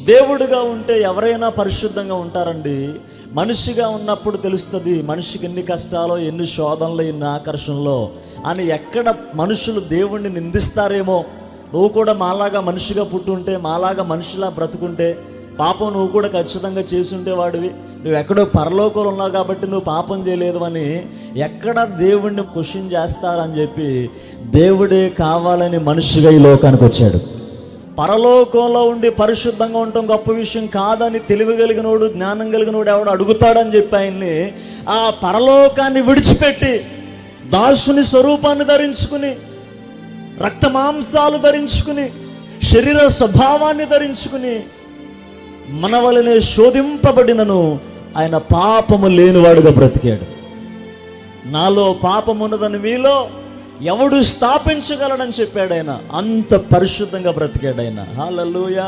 దేవుడిగా ఉంటే ఎవరైనా పరిశుద్ధంగా ఉంటారండి. మనిషిగా ఉన్నప్పుడు తెలుస్తుంది మనిషికి ఎన్ని కష్టాలో, ఎన్ని శోధనలు, ఎన్ని ఆకర్షణలో అని. ఎక్కడ మనుషులు దేవుణ్ణి నిందిస్తారేమో, నువ్వు కూడా మాలాగా మనిషిగా పుట్టుంటే, మాలాగా మనిషిలా బ్రతుకుంటే, పాపం నువ్వు కూడా ఖచ్చితంగా చేసుంటే వాడివి, నువ్వు ఎక్కడో పరలోకంలో ఉన్నావు కాబట్టి నువ్వు పాపం చేయలేదు అని ఎక్కడ దేవుణ్ణి క్వశ్చన్ చేస్తారని చెప్పి దేవుడే కావాలని మనిషిగా ఈ లోకానికి వచ్చాడు. పరలోకంలో ఉండి పరిశుద్ధంగా ఉండటం గొప్ప విషయం కాదని తెలివిగలిగినోడు, జ్ఞానం కలిగినోడు ఎవడు అడుగుతాడని చెప్పి ఆయన్ని ఆ పరలోకాన్ని విడిచిపెట్టి దాసుని స్వరూపాన్ని ధరించుకుని, రక్త మాంసాలు ధరించుకుని, శరీర స్వభావాన్ని ధరించుకుని, మన వలనే శోధింపబడినను ఆయన పాపము లేనివాడుగా బ్రతికాడు. నాలో పాపమున్నదని మీలో ఎవడు స్థాపించగలడని చెప్పాడు ఆయన. అంత పరిశుద్ధంగా బ్రతికాడు ఆయన. హల్లెలూయా.